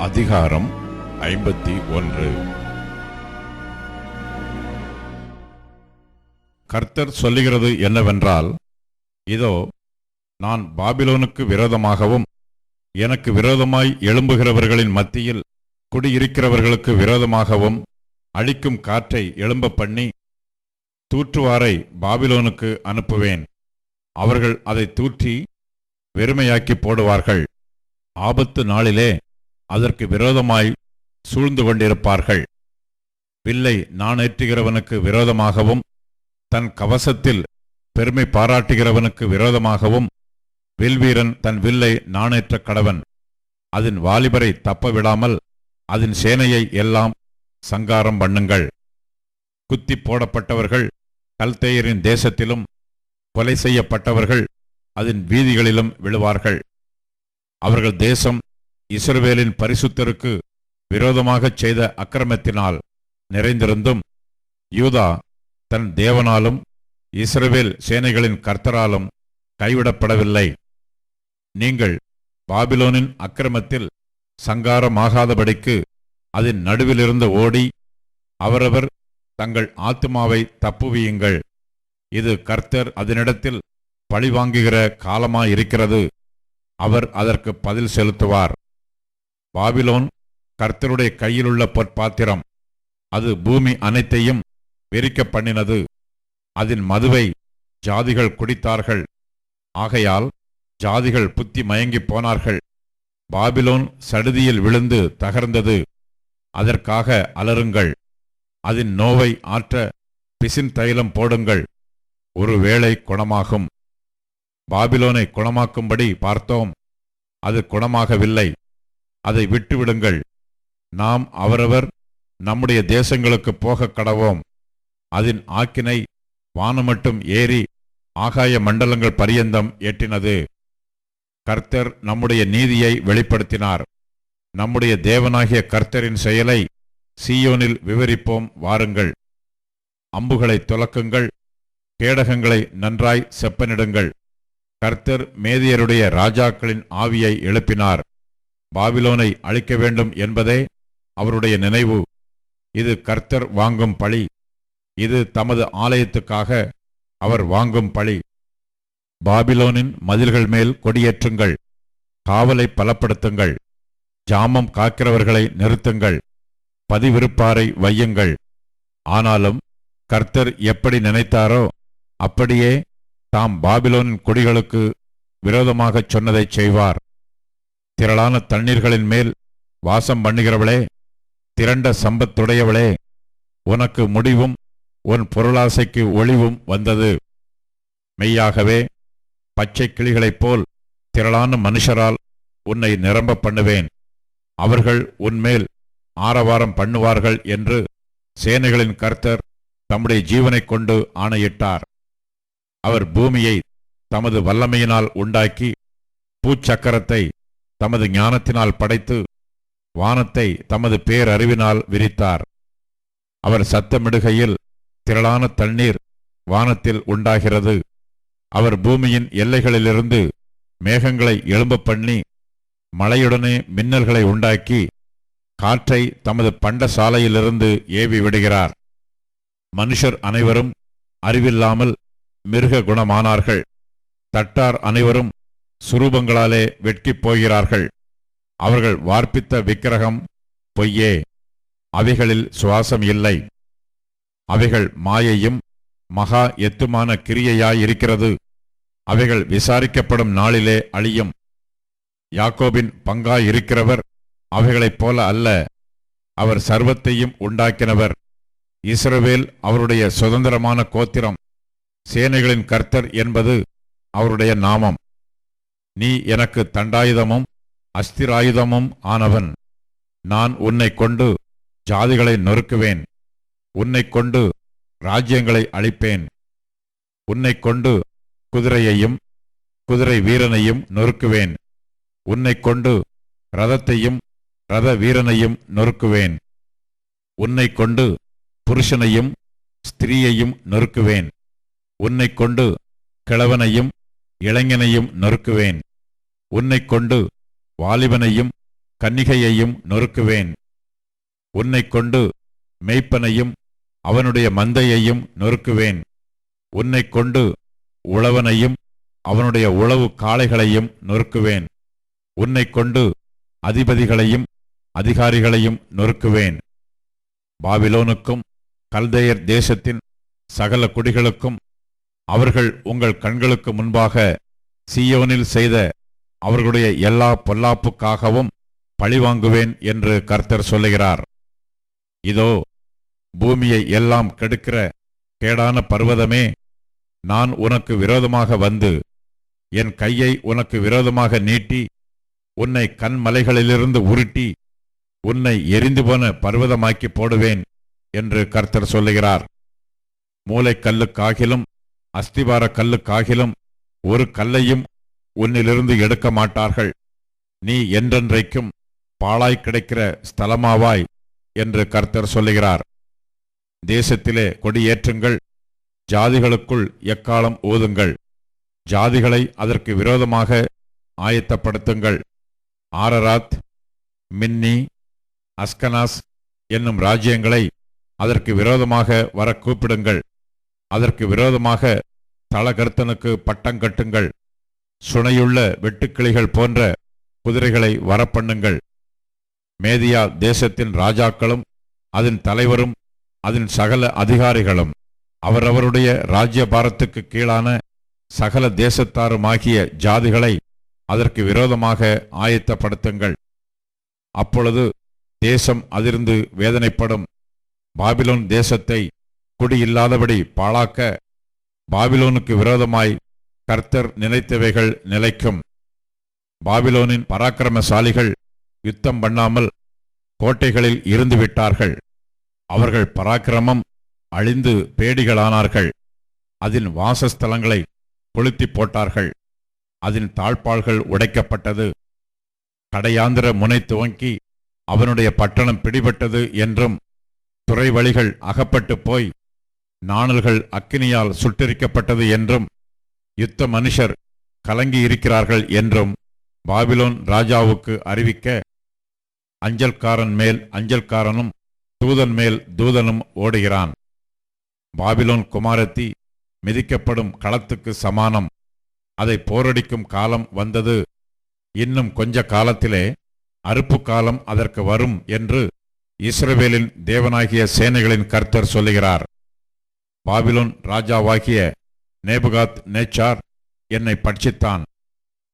அதிகாரம் 51. கர்த்தர் சொல்லுகிறது என்னவென்றால், இதோ நான் பாபிலோனுக்கு விரோதமாகவும் எனக்கு விரோதமாய் எழும்புகிறவர்களின் மத்தியில் குடியிருக்கிறவர்களுக்கு விரோதமாகவும் அழிக்கும் காற்றை எழும்ப பண்ணி தூற்றுவாரை பாபிலோனுக்கு அனுப்புவேன். அவர்கள் அதை தூற்றி வெறுமையாக்கி போடுவார்கள். ஆபத்து நாளிலே அதற்கு விரோதமாய் சூழ்ந்து கொண்டிருப்பார்கள். வில்லை நாணேற்றுகிறவனுக்கு விரோதமாகவும் தன் கவசத்தில் பெருமை பாராட்டுகிறவனுக்கு விரோதமாகவும் வில்வீரன் தன் வில்லை நாணேற்ற கடவன். அதன் வாலிபரை தப்ப விடாமல் அதன் சேனையை எல்லாம் சங்காரம் பண்ணுங்கள். குத்தி போடப்பட்டவர்கள் கல்தேயரின் தேசத்திலும் கொலை செய்யப்பட்டவர்கள் அதன் வீதிகளிலும் விழுவார்கள். அவர்கள் தேசம் இஸ்ரவேலின் பரிசுத்தருக்கு விரோதமாகச் செய்த அக்கிரமத்தினால் நிறைந்திருந்தும் யூதா தன் தேவனாலும் இஸ்ரவேல் சேனைகளின் கர்த்தராலும் கைவிடப்படவில்லை. நீங்கள் பாபிலோனின் அக்கிரமத்தில் சங்காரமாகாதபடிக்கு அதன் நடுவிலிருந்து ஓடி அவரவர் தங்கள் ஆத்துமாவை தப்புவியுங்கள். இது கர்த்தர் அதனிடத்தில் பழிவாங்குகிற காலமாயிருக்கிறது. அவர் அதற்கு பதில் செலுத்துவார். பாபிலோன் கர்த்தருடைய கையிலுள்ள பொற்பாத்திரம். அது பூமி அனைத்தையும் வெறிக்க பண்ணினது. அதன் மதுவை ஜாதிகள் குடித்தார்கள். ஆகையால் ஜாதிகள் புத்தி மயங்கி போனார்கள். பாபிலோன் சடுதியில் விழுந்து தகர்ந்தது. அதற்காக அலறுங்கள். அதன் நோவை ஆற்ற பிசின் தைலம் போடுங்கள். ஒருவேளை குணமாகும். பாபிலோனை குணமாக்கும்படி பார்த்தோம், அது குணமாகவில்லை. அதை விட்டுவிடுங்கள். நாம் அவரவர் நம்முடைய தேசங்களுக்கு போகக் கடவோம். அதன் ஆக்கினை வானமட்டும் ஏறி ஆகாய மண்டலங்கள் பரியந்தம் எட்டினது. கர்த்தர் நம்முடைய நீதியை வெளிப்படுத்தினார். நம்முடைய தேவனாகிய கர்த்தரின் செயலை சீயோனில் விவரிப்போம் வாருங்கள். அம்புகளை துலக்குங்கள், கேடகங்களை நன்றாய் செப்பனிடுங்கள். கர்த்தர் மேதியருடைய ராஜாக்களின் ஆவியை எழுப்பினார். பாபிலோனை அழிக்க வேண்டும் என்பதே அவருடைய நினைவு. இது கர்த்தர் வாங்கும் பழி. இது தமது ஆலயத்துக்காக அவர் வாங்கும் பழி. பாபிலோனின் மதில்கள் மேல் கொடியேற்றுங்கள். காவலை பலப்படுத்துங்கள். ஜாமம் காக்கிறவர்களை நிறுத்துங்கள். பதிவிருப்பாரை வையுங்கள். ஆனாலும் கர்த்தர் எப்படி நினைத்தாரோ அப்படியே தாம் பாபிலோனின் குடிகளுக்கு விரோதமாகச் சொன்னதைச் செய்வார். திரளான தண்ணீர்களின் மேல் வாசம் பண்ணுகிறவளே, திரண்ட சம்பத்துடையவளே, உனக்கு முடிவும் உன் பொருளாசைக்கு ஒளிவும் வந்தது. மெய்யாகவே பச்சை கிளிகளைப் போல் திரளான மனுஷரால் உன்னை நிரம்ப பண்ணுவேன். அவர்கள் உன்மேல் ஆரவாரம் பண்ணுவார்கள் என்று சேனைகளின் கர்த்தர் தம்முடைய ஜீவனைக் கொண்டு ஆணையிட்டார். அவர் பூமியை தமது வல்லமையினால் உண்டாக்கி பூச்சக்கரத்தை தமது ஞானத்தினால் படைத்து வானத்தை தமது பேரறிவினால் விரித்தார். அவர் சத்தமிடுகையில் திரளான தண்ணீர் வானத்தில் உண்டாகிறது. அவர் பூமியின் எல்லைகளிலிருந்து மேகங்களை எழும்ப பண்ணி மழையுடனே மின்னல்களை உண்டாக்கி காற்றை தமது பண்ட சாலையிலிருந்து ஏவி விடுகிறார். மனுஷர் அனைவரும் அறிவில்லாமல் மிருக குணமானார்கள். தட்டார் அனைவரும் சுரூபங்களாலே வெட்கிப் போகிறார்கள். அவர்கள் வார்ப்பித்த விக்கிரகம் பொய்யே. அவைகளில் சுவாசம் இல்லை. அவைகள் மாயையும் மகா எத்துமான கிரியையாயிருக்கிறது. அவைகள் விசாரிக்கப்படும் நாளிலே அழியும். யாக்கோபின் பங்காயிருக்கிறவர் அவைகளைப் போல அல்ல. அவர் சர்வத்தையும் உண்டாக்கினவர். இஸ்ரவேல் அவருடைய சுதந்திரமான கோத்திரம். சேனைகளின் கர்த்தர் என்பது அவருடைய நாமம். நீ எனக்கு தண்டாயுதமும் அஸ்திராயுதமும் ஆனவன். நான் உன்னை கொண்டு ஜாதிகளை நொறுக்குவேன். உன்னை கொண்டு ராஜ்யங்களை அழிப்பேன். உன்னை கொண்டு குதிரையையும் குதிரை வீரனையும் நொறுக்குவேன். உன்னை கொண்டு இரதத்தையும் இரத வீரனையும் நொறுக்குவேன். உன்னை கொண்டு புருஷனையும் ஸ்திரீயையும் நொறுக்குவேன். உன்னை கொண்டு கிழவனையும் இளைஞனையும் நொறுக்குவேன். உன்னைக் கொண்டு வாலிபனையும் கன்னிகையையும் நொறுக்குவேன். உன்னைக் கொண்டு மேய்ப்பனையும் அவனுடைய மந்தையையும் நொறுக்குவேன். உன்னைக் கொண்டு உழவனையும் அவனுடைய உழவு காளைகளையும் நொறுக்குவேன். உன்னைக் கொண்டு அதிபதிகளையும் அதிகாரிகளையும் நொறுக்குவேன். பாபிலோனுக்கும் கல்தேயர் தேசத்தின் சகல குடிகளுக்கும் அவர்கள் உங்கள் கண்களுக்கு முன்பாக சீயோனில் செய்த அவர்களுடைய எல்லா பொல்லாப்புக்காகவும் பழிவாங்குவேன் என்று கர்த்தர் சொல்லுகிறார். இதோ, பூமியை எல்லாம் கெடுக்கிற கேடான பர்வதமே, நான் உனக்கு விரோதமாக வந்து என் கையை உனக்கு விரோதமாக நீட்டி உன்னை கண்மலைகளிலிருந்து உருட்டி உன்னை எரிந்து போன பர்வதமாக்கி போடுவேன் என்று கர்த்தர் சொல்லுகிறார். மூலைக்கல்லுக்காகிலும் அஸ்திபார கல்லுக்காகிலும் ஒரு கல்லையும் உன்னிலிருந்து எடுக்க மாட்டார்கள். நீ என்றென்றைக்கும் பாழாய் கிடைக்கிற ஸ்தலமாவாய் என்று கர்த்தர் சொல்லுகிறார். தேசத்திலே கொடியேற்றுங்கள், ஜாதிகளுக்குள் எக்காலம் ஊதுங்கள், ஜாதிகளை அதற்கு விரோதமாக ஆயத்தப்படுத்துங்கள். ஆரராத், மின்னி, அஸ்கனாஸ் என்னும் ராஜ்யங்களை அதற்கு விரோதமாக வர கூப்பிடுங்கள். அதற்கு விரோதமாக தளகர்த்தனுக்கு பட்டங்கட்டுங்கள். சுனையுள்ள வெட்டுக்கிளிகள் போன்ற குதிரைகளை வரப்பண்ணுங்கள். மேதியா தேசத்தின் ராஜாக்களும் அதன் தலைவரும் அதன் சகல அதிகாரிகளும் அவரவருடைய ராஜ்யபாரத்துக்கு கீழான சகல தேசத்தாருமாகிய ஜாதிகளை அதற்கு விரோதமாக ஆயத்தப்படுத்துங்கள். அப்பொழுது தேசம் அதிர்ந்து வேதனைப்படும். பாபிலோன் தேசத்தை குடியில்லாதபடி பாழாக்க பாபிலோனுக்கு விரோதமாய் கர்த்தர் நினைத்தவைகள் நிலைக்கும். பாபிலோனின் பராக்கிரமசாலிகள் யுத்தம் பண்ணாமல் கோட்டைகளில் இருந்து விட்டார்கள். அவர்கள் பராக்கிரமம் அழிந்து பேடிகளானார்கள். அதன் வாசஸ்தலங்களை கொளுத்தி போட்டார்கள். அதன் தாழ்பாள்கள் உடைக்கப்பட்டது. கடையாந்திர முனை துவங்கி அவனுடைய பட்டணம் பிடிபட்டது என்றும், துறை வழிகள் அகப்பட்டு போய் நாணல்கள் அக்கினியால் சுட்டெரிக்கப்பட்டது என்றும், யுத்த மனுஷர் கலங்கியிருக்கிறார்கள் என்றும் பாபிலோன் ராஜாவுக்கு அறிவிக்க அஞ்சல்காரன் மேல் அஞ்சல்காரனும் தூதன் மேல் தூதனும் ஓடுகிறான். பாபிலோன் குமாரத்தி மிதிக்கப்படும் களத்துக்கு சமானம். அதை போரடிக்கும் காலம் வந்தது. இன்னும் கொஞ்ச காலத்திலே அறுப்பு காலம் அதற்கு வரும் என்று இஸ்ரவேலின் தேவனாகிய சேனைகளின் கர்த்தர் சொல்லுகிறார். பாபிலோன் ராஜாவாகிய நேபுகாத் நேச்சார் என்னை பட்சித்தான்,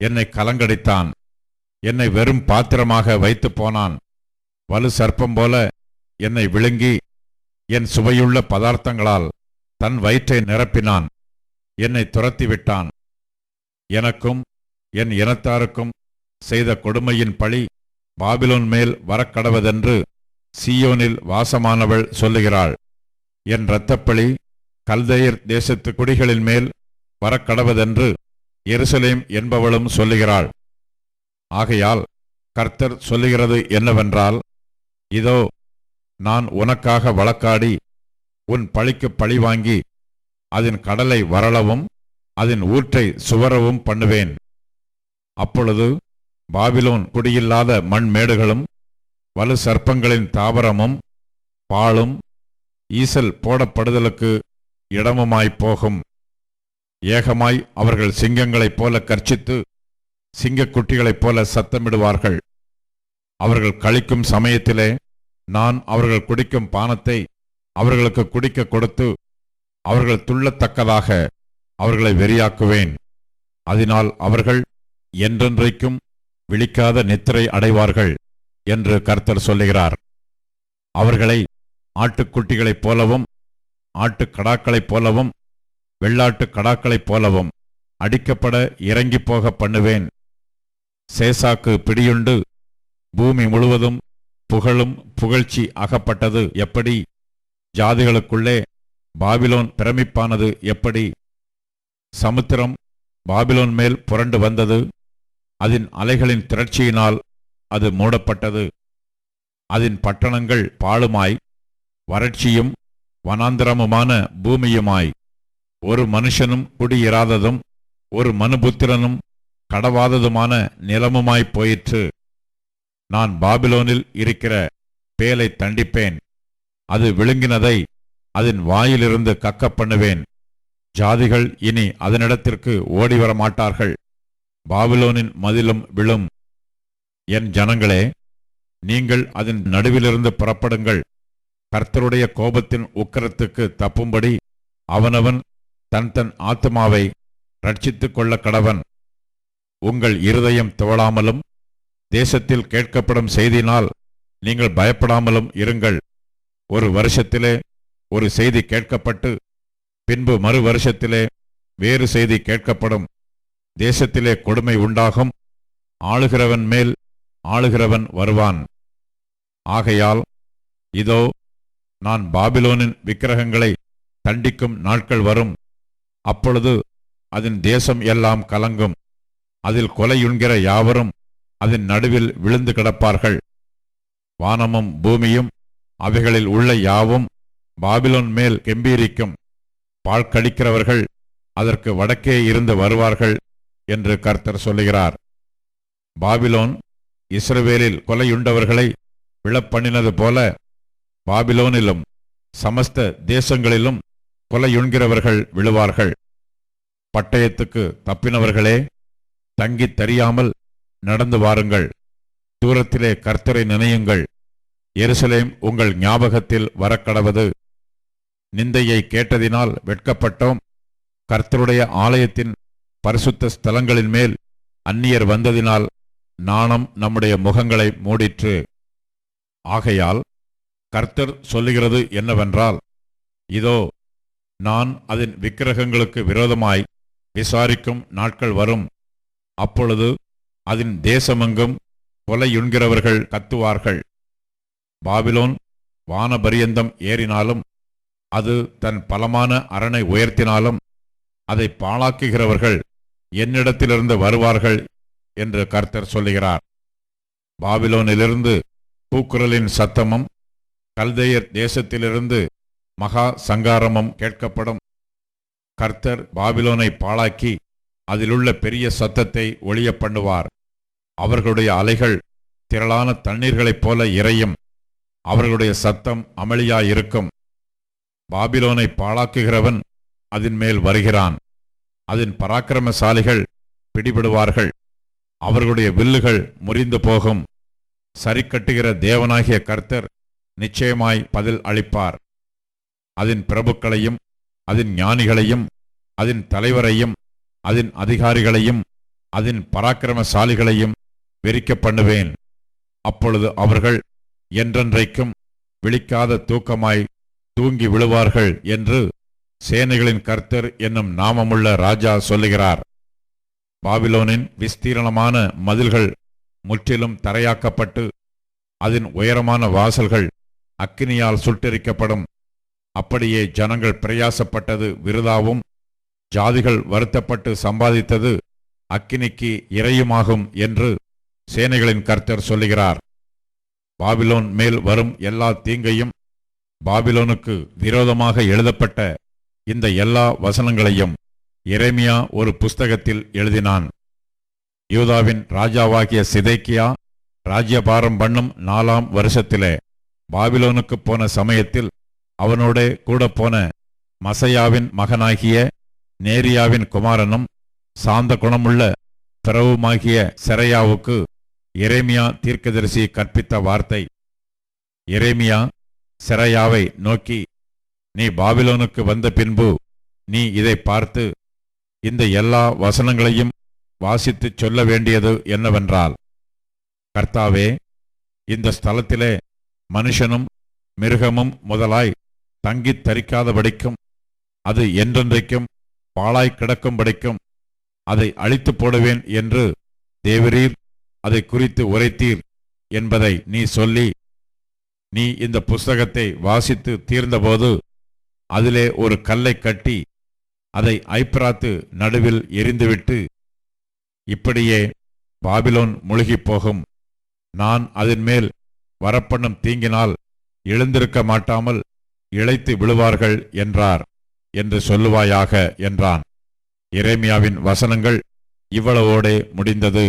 என்னை கலங்கடித்தான், என்னை வெறும் பாத்திரமாக வைத்து போனான். வலு சர்ப்பம் போல என்னை விழுங்கி என் சுவையுள்ள பதார்த்தங்களால் தன் வயிற்றை நிரப்பினான். என்னை துரத்திவிட்டான். எனக்கும் என் இனத்தாருக்கும் செய்த கொடுமையின் பழி பாபிலோன் மேல் வரக்கடவதென்று சீயோனில் வாசமானவள் சொல்லுகிறாள். என் இரத்தப்பழி கல்தேயர் தேசத்து குடிகளின் மேல் வரக்கடவதென்று எருசலேம் என்பவளும் சொல்லுகிறாள். ஆகையால் கர்த்தர் சொல்லுகிறது என்னவென்றால், இதோ, நான் உனக்காக வழக்காடி உன் பழிக்கு பழி வாங்கி அதன் கடலை வரளவும் அதன் ஊற்றை சுவரவும் பண்ணுவேன். அப்பொழுது பாபிலோன் குடியில்லாத மண்மேடுகளும் வலு சர்ப்பங்களின் தாவரமும் பாழும் ஈசல் போடப்படுதலுக்கு இடமுமாய்ப்போகும். ஏகமாய் அவர்கள் சிங்கங்களைப் போல கர்ச்சித்து சிங்கக்குட்டிகளைப் போல சத்தமிடுவார்கள். அவர்கள் களிக்கும் சமயத்திலே நான் அவர்கள் குடிக்கும் பானத்தை அவர்களுக்கு குடிக்க கொடுத்து அவர்கள் துள்ளத்தக்கதாக அவர்களை வெறியாக்குவேன். அதனால் அவர்கள் என்றென்றைக்கும் விழிக்காத நித்திரை அடைவார்கள் என்று கர்த்தர் சொல்லுகிறார். அவர்களை ஆட்டுக்குட்டிகளைப் போலவும் ஆட்டுக்கடாக்களைப் போலவும் வெள்ளாட்டு கடாக்களைப் போலவும் அடிக்கப்பட இறங்கி போக பண்ணுவேன். சேசாக்கு பிடியுண்டு பூமி முழுவதும் புகழும் புகழ்ச்சி அகப்பட்டது எப்படி? ஜாதிகளுக்குள்ளே பாபிலோன் பிரமிப்பானது எப்படி? சமுத்திரம் பாபிலோன் மேல் புரண்டு வந்தது. அதன் அலைகளின் திரட்சியினால் அது மூடப்பட்டது. அதன் பட்டணங்கள் பாழுமாய் வறட்சியும் வனாந்திரமுமான பூமியுமாய் ஒரு மனுஷனும் குடியிராததும் ஒரு மனுபுத்திரனும் கடவாததுமான நிலமுமாய்ப் போயிற்று. நான் பாபிலோனில் இருக்கிற பேலை தண்டிப்பேன், அது விழுங்கினதை அதன் வாயிலிருந்து கக்க பண்ணுவேன். ஜாதிகள் இனி அதனிடத்திற்கு ஓடிவர மாட்டார்கள். பாபிலோனின் மதிலும் விழும். என் ஜனங்களே, நீங்கள் அதன் நடுவிலிருந்து புறப்படுங்கள். கர்த்தருடைய கோபத்தின் உக்கிரத்துக்கு தப்பும்படி அவனவன் தன் தன் ஆத்துமாவை ரட்சித்துக் கொள்ள கடவன். உங்கள் இருதயம் துவளாமலும் தேசத்தில் கேட்கப்படும் செய்தினால் நீங்கள் பயப்படாமலும் இருங்கள். ஒரு வருஷத்திலே ஒரு செய்தி கேட்கப்பட்டு பின்பு மறு வருஷத்திலே வேறு செய்தி கேட்கப்படும். தேசத்திலே கொடுமை உண்டாகும். ஆளுகிறவன் மேல் ஆளுகிறவன் வருவான். ஆகையால் இதோ, நான் பாபிலோனின் விக்கிரகங்களை தண்டிக்கும் நாட்கள் வரும். அப்பொழுது அதன் தேசம் எல்லாம் கலங்கும். அதில் கொலையுண்கிற யாவரும் அதன் நடுவில் விழுந்து கிடப்பார்கள். வானமும் பூமியும் அவைகளில் உள்ள யாவும் பாபிலோன் மேல் கெம்பீரிக்கும். பாழ்கடிக்கிறவர்கள் அதற்கு வடக்கே இருந்து வருவார்கள் என்று கர்த்தர் சொல்லுகிறார். பாபிலோன் இஸ்ரவேலில் கொலையுண்டவர்களை விழப்பண்ணினது போல பாபிலோனிலும் சமஸ்த தேசங்களிலும் கொலையுண்கிறவர்கள் விழுவார்கள். பட்டயத்துக்கு தப்பினவர்களே, தங்கித் தெரியாமல் நடந்து வாருங்கள். தூரத்திலே கர்த்தரை நினையுங்கள். எருசலேம் உங்கள் ஞாபகத்தில் வரக்கடவது. நிந்தையை கேட்டதினால் வெட்கப்பட்டோம். கர்த்தருடைய ஆலயத்தின் பரிசுத்த ஸ்தலங்களின் மேல் அந்நியர் வந்ததினால் நாணம் நம்முடைய முகங்களை மூடிற்று. ஆகையால் கர்த்தர் சொல்லுகிறது என்னவென்றால், இதோ, நான் அதன் விக்கிரகங்களுக்கு விரோதமாய் விசாரிக்கும் நாட்கள் வரும். அப்பொழுது அதன் தேசமெங்கும் கொலையுண்கிறவர்கள் கத்துவார்கள். பாபிலோன் வானபரியந்தம் ஏறினாலும் அது தன் பலமான அரணை உயர்த்தினாலும் அதை பாழாக்குகிறவர்கள் என்னிடத்திலிருந்து வருவார்கள் என்று கர்த்தர் சொல்லுகிறார். பாபிலோனிலிருந்து கூக்குரலின் சத்தமும் கல்தேயர் தேசத்திலிருந்து மகா சங்காரமும் கேட்கப்படும். கர்த்தர் பாபிலோனை பாழாக்கி அதிலுள்ள பெரிய சத்தத்தை ஒழிய பண்ணுவார். அவர்களுடைய அலைகள் திரளான தண்ணீர்களைப் போல இறையும். அவர்களுடைய சத்தம் அமளியாயிருக்கும். பாபிலோனை பாழாக்குகிறவன் அதன் மேல் வருகிறான். அதன் பராக்கிரமசாலிகள் பிடிபடுவார்கள். அவர்களுடைய வில்லுகள் முறிந்து போகும். சரிக்கட்டுகிற தேவனாகிய கர்த்தர் நிச்சயமாய் பதில் அளிப்பார். அதன் பிரபுக்களையும் அதன் ஞானிகளையும் அதன் தலைவரையும் அதன் அதிகாரிகளையும் அதன் பராக்கிரமசாலிகளையும் வெறிக்க பண்ணுவேன். அப்பொழுது அவர்கள் என்றென்றைக்கும் விழிக்காத தூக்கமாய் தூங்கி விழுவார்கள் என்று சேனைகளின் கர்த்தர் என்னும் நாமமுள்ள ராஜா சொல்லுகிறார். பாபிலோனின் விஸ்தீரணமான மதில்கள் முற்றிலும் தரையாக்கப்பட்டு அதன் உயரமான வாசல்கள் அக்கினியால் சுட்டெரிக்கப்படும். அப்படியே ஜனங்கள் பிரயாசப்பட்டது விருதாவும் ஜாதிகள் வருத்தப்பட்டு சம்பாதித்தது அக்கினிக்கு இரையுமாகும் என்று சேனைகளின் கர்த்தர் சொல்லுகிறார். பாபிலோன் மேல் வரும் எல்லா தீங்கையும், பாபிலோனுக்கு விரோதமாக எழுதப்பட்ட இந்த எல்லா வசனங்களையும் எரேமியா ஒரு புஸ்தகத்தில் எழுதினான். யூதாவின் ராஜாவாகிய சிதேக்கியா ராஜ்யபாரம் பண்ணும் 4ஆம் வருஷத்திலே பாபிலோனுக்கு போன சமயத்தில் அவனோட கூட போன மசையாவின் மகனாகிய நேரியாவின் குமாரனும் சாந்த குணமுள்ள பிறவுமாகிய செரையாவுக்கு எரேமியா தீர்க்கதரிசி கற்பித்த வார்த்தை. எரேமியா செரையாவை நோக்கி, நீ பாபிலோனுக்கு வந்த பின்பு நீ இதை பார்த்து இந்த எல்லா வசனங்களையும் வாசித்துச் சொல்ல வேண்டியது என்னவென்றால், கர்த்தாவே, இந்த ஸ்தலத்திலே மனுஷனும் மிருகமும் முதலாய் தங்கித் தரிக்காதபடிக்கும் அது என்றென்றைக்கும் பாழாய் கிடக்கும்படிக்கும் அதை அழித்து போடுவேன் என்று தேவரீர் அதை குறித்து உரைத்தீர் என்பதை நீ சொல்லி, நீ இந்த புஸ்தகத்தை வாசித்து தீர்ந்தபோது அதிலே ஒரு கல்லை கட்டி அதை ஐப்பிராத்து நடுவில் எரிந்துவிட்டு, இப்படியே பாபிலோன் முழுகிப் போகும். நான் அதன் மேல் வரப்பண்ணும் தீங்கினால் எழுந்திருக்க மாட்டாமல் இளைத்து விழுவார்கள் என்றார் என்று சொல்லுவாயாக என்றான். எரேமியாவின் வசனங்கள் இவ்வளவோடே முடிந்தது.